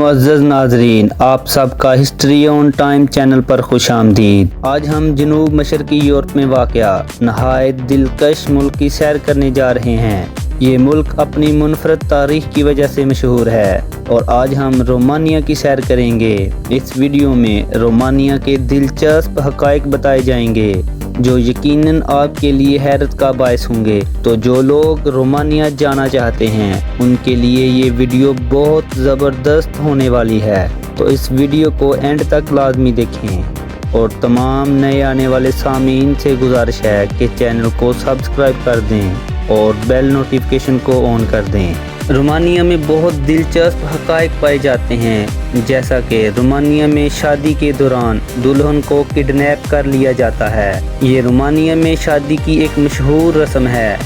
मुअज़्ज़ज़ नाज़रीन, आप सबका हिस्ट्री ऑन टाइम चैनल पर खुश आमदीद। आज हम जनूब मशरकी यूरोप में वाक़या नहायत दिलकश मुल्क की सैर करने जा रहे हैं। ये मुल्क अपनी मुनफरद तारीख़ की वजह से मशहूर है और आज हम रोमानिया की सैर करेंगे। इस वीडियो में रोमानिया के दिलचस्प हक़ाइक़ बताए जाएंगे जो यकीनन आपके लिए हैरत का बायस होंगे। तो जो लोग रोमानिया जाना चाहते हैं उनके लिए ये वीडियो बहुत ज़बरदस्त होने वाली है, तो इस वीडियो को एंड तक लाजमी देखें। और तमाम नए आने वाले सामीन से गुजारिश है कि चैनल को सब्सक्राइब कर दें और बेल नोटिफिकेशन को ऑन कर दें। रोमानिया में बहुत दिलचस्प हक़ाइक़ पाए जाते हैं, जैसा कि रोमानिया में शादी के दौरान दुल्हन को किडनैप कर लिया जाता है। ये रोमानिया में शादी की एक मशहूर रस्म है।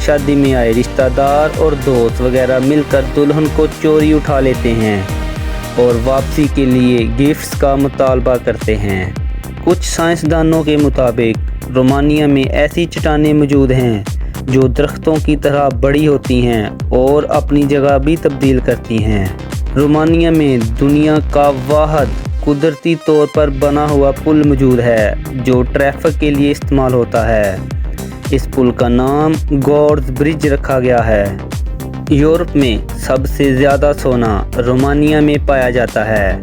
शादी में आए रिश्तेदार और दोस्त वगैरह मिलकर दुल्हन को चोरी उठा लेते हैं और वापसी के लिए गिफ्ट्स का मुतालबा करते हैं। कुछ साइंसदानों के मुताबिक रोमानिया में ऐसी चट्टानें मौजूद हैं जो दरख्तों की तरह बड़ी होती हैं और अपनी जगह भी तब्दील करती हैं। रोमानिया में दुनिया का वाहिद कुदरती तौर पर बना हुआ पुल मौजूद है जो ट्रैफिक के लिए इस्तेमाल होता है। इस पुल का नाम गॉर्ज ब्रिज रखा गया है। यूरोप में सबसे ज़्यादा सोना रोमानिया में पाया जाता है।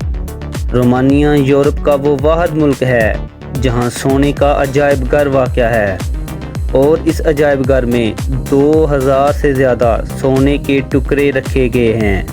रोमानिया यूरोप का वो वाहिद मुल्क है जहां सोने का अजायब घर वाक़या है और इस अजायब घर में 2000 से ज़्यादा सोने के टुकड़े रखे गए हैं।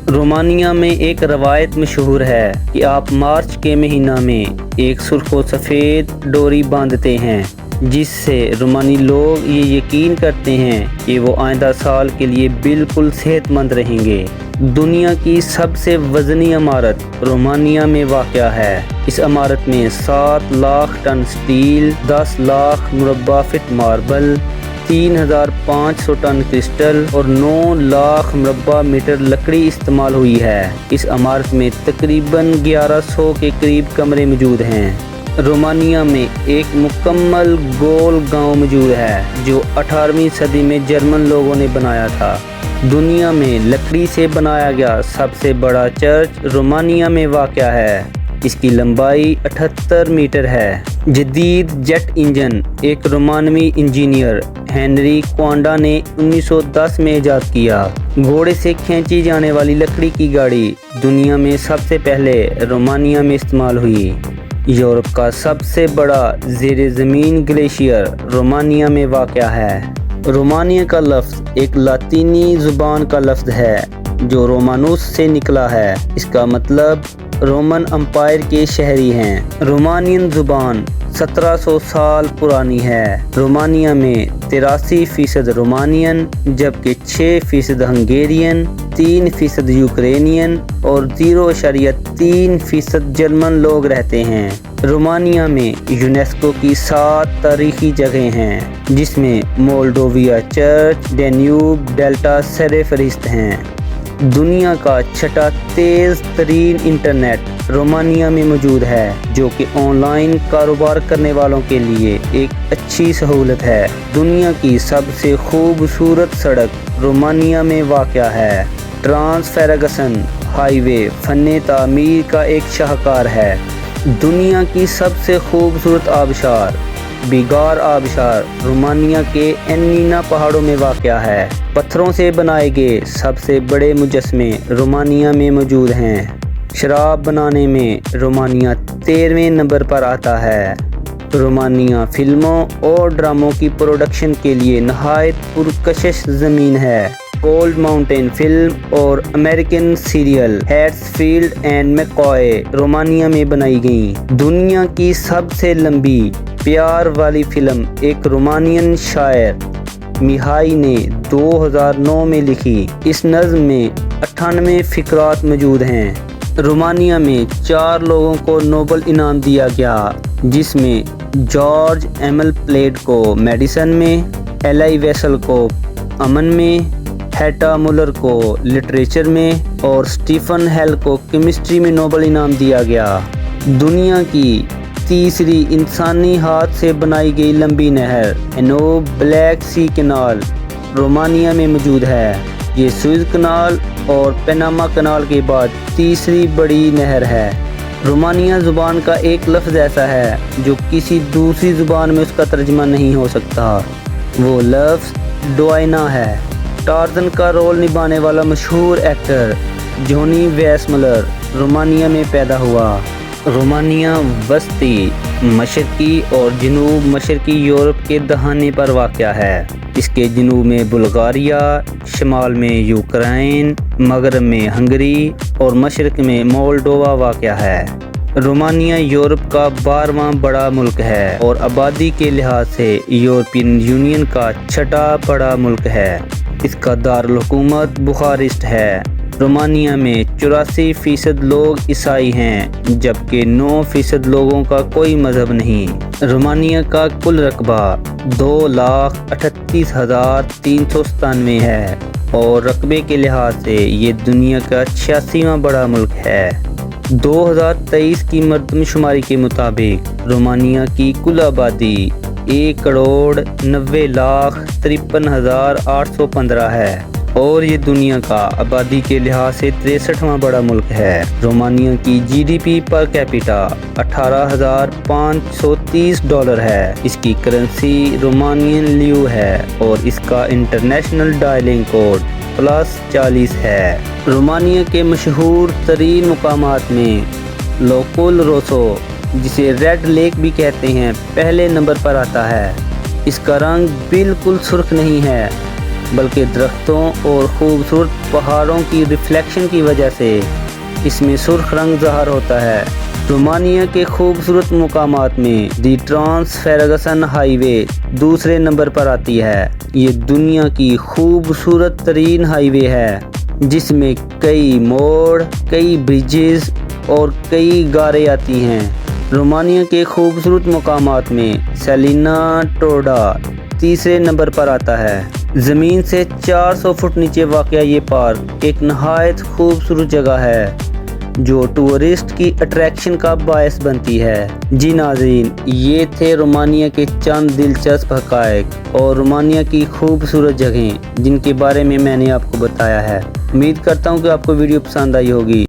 रोमानिया में एक रवायत मशहूर है कि आप मार्च के महीना में एक सुर्ख व सफ़ेद डोरी बांधते हैं, जिससे रोमानी लोग ये यकीन करते हैं कि वो आइंदा साल के लिए बिल्कुल सेहतमंद रहेंगे। दुनिया की सबसे वज़नी इमारत रोमानिया में वाक़या है। इस इमारत में 7 लाख टन स्टील, 10 लाख मुरब्बा फीट मार्बल, 3500 टन क्रिस्टल और 9 लाख मुरब्बा मीटर लकड़ी इस्तेमाल हुई है। इस इमारत में तकरीबन 1100 के करीब कमरे मौजूद हैं। रोमानिया में एक मुकम्मल गोल गांव मौजूद है जो 18वीं सदी में जर्मन लोगों ने बनाया था। दुनिया में लकड़ी से बनाया गया सबसे बड़ा चर्च रोमानिया में वाक़या है। इसकी लंबाई 78 मीटर है। जदीद जेट इंजन एक रोमानवी इंजीनियर हेनरी क्वांडा ने 1910 में ईजाद किया। घोड़े से खींची जाने वाली लकड़ी की गाड़ी दुनिया में सबसे पहले रोमानिया में इस्तेमाल हुई। यूरोप का सबसे बड़ा ज़ेरे ज़मीन ग्लेशियर रोमानिया में वाक़या है। रोमानिया का लफ्ज़ एक लातीनी ज़ुबान का लफ्ज़ है जो रोमानुस से निकला है। इसका मतलब रोमन अम्पायर के शहरी हैं। रोमानियन ज़ुबान 1700 साल पुरानी है। रोमानिया में 83% रोमानियन, जबकि 6% हंगेरियन, 3% यूक्रेनियन और 0.3% जर्मन लोग रहते हैं। रोमानिया में यूनेस्को की 7 तारीखी जगह हैं, जिसमें मोल्डोविया चर्च, डेन्यूब डेल्टा सरफहरिस्त हैं। दुनिया का छठा तेज़ तरीन इंटरनेट रोमानिया में मौजूद है, जो कि ऑनलाइन कारोबार करने वालों के लिए एक अच्छी सहूलत है। दुनिया की सबसे खूबसूरत सड़क रोमानिया में वाक़या है। ट्रांस फेरागसन हाईवे फ़न तामीर का एक शाहकार है। दुनिया की सबसे खूबसूरत आबशार बिगार आबशार रोमानिया के एनीना पहाड़ों में वाक़या है। पत्थरों से बनाए गए सबसे बड़े मुजस्मे रोमानिया में मौजूद हैं। शराब बनाने में रोमानिया 13वें नंबर पर आता है। रोमानिया फिल्मों और ड्रामों की प्रोडक्शन के लिए नहायत पुरकशिश ज़मीन है। कोल्ड माउंटेन फिल्म और American serial Hatfields and McCoy Romania में बनाई गई। दुनिया की सबसे लंबी प्यार वाली फिल्म एक रोमानियन शायर मिहाई ने 2009 में लिखी। इस नज़्म में 98 फ़िक़रात मौजूद हैं। रोमानिया में 4 लोगों को नोबल इनाम दिया गया, जिसमें जॉर्ज एमल प्लेड को मेडिसन में, एलाई वेसल को अमन में, हैटा मुलर को लिटरेचर में और स्टीफन हेल को केमिस्ट्री में नोबल इनाम दिया गया। दुनिया की तीसरी इंसानी हाथ से बनाई गई लंबी नहर एनोब ब्लैक सी कैनाल रोमानिया में मौजूद है। یہ سوئز کنال اور پیناما کنال کے بعد تیسری بڑی نہر ہے۔ رومانیہ زبان کا ایک لفظ ایسا ہے جو کسی دوسری زبان میں اس کا ترجمہ نہیں ہو سکتا، وہ لفظ ڈوائنا ہے۔ ٹارزن کا رول نبھانے والا مشہور ایکٹر جونی ویسملر رومانیہ میں پیدا ہوا۔ رومانیہ وسطی، مشرقی اور جنوب مشرقی یورپ کے دہانے پر واقع ہے۔ اس کے جنوب میں بلغاریہ، شمال میں یوکرائن، مغرب میں ہنگری اور مشرق میں مولڈووا واقع ہے۔ رومانیہ یورپ کا 12واں بڑا ملک ہے اور آبادی کے لحاظ سے یورپین یونین کا 6واں بڑا ملک ہے۔ اس کا دارالحکومت بخارسٹ ہے۔ رومانیہ میں 84% لوگ عیسائی ہیں جبکہ 9% لوگوں کا کوئی مذہب نہیں۔ رومانیہ کا کل رقبہ 2,38,397 ہے اور رقبے کے لحاظ سے یہ دنیا کا 86واں بڑا ملک ہے۔ 2023 کی مردم شماری کے مطابق رومانیہ کی کل آبادی 1,90,53,815 ہے اور یہ دنیا کا آبادی کے لحاظ سے 63واں بڑا ملک ہے۔ رومانیہ کی G D P per capita $18,530 ہے۔ اس کی کرنسی رومانین لیو ہے اور اس کا انٹرنیشنل ڈائلنگ کوڈ +40 ہے۔ رومانیہ کے مشہور ترین مقامات میں لوکول روسو، جسے ریڈ لیک بھی کہتے ہیں، پہلے نمبر پر آتا ہے۔ اس کا رنگ بالکل سرخ نہیں ہے بلکہ درختوں اور خوبصورت پہاڑوں کی ریفلیکشن کی وجہ سے اس میں سرخ رنگ ظاہر ہوتا ہے۔ رومانیہ کے خوبصورت مقامات میں دی ٹرانس فرگسن ہائی وے دوسرے نمبر پر آتی ہے۔ یہ دنیا کی خوبصورت ترین ہائی وے ہے جس میں کئی موڑ، کئی برجز اور کئی غاریں آتی ہیں۔ رومانیہ کے خوبصورت مقامات میں سیلینا ٹورڈا تیسرے نمبر پر آتا ہے۔ زمین سے 400 فٹ نیچے واقع یہ پارک ایک نہایت خوبصورت جگہ ہے جو ٹورسٹ کی اٹریکشن کا باعث بنتی ہے۔ جی ناظرین، یہ تھے رومانیہ کے چند دلچسپ حقائق اور رومانیہ کی خوبصورت جگہیں جن کے بارے میں نے آپ کو بتایا ہے۔ امید کرتا ہوں کہ آپ کو ویڈیو پسند آئی ہوگی۔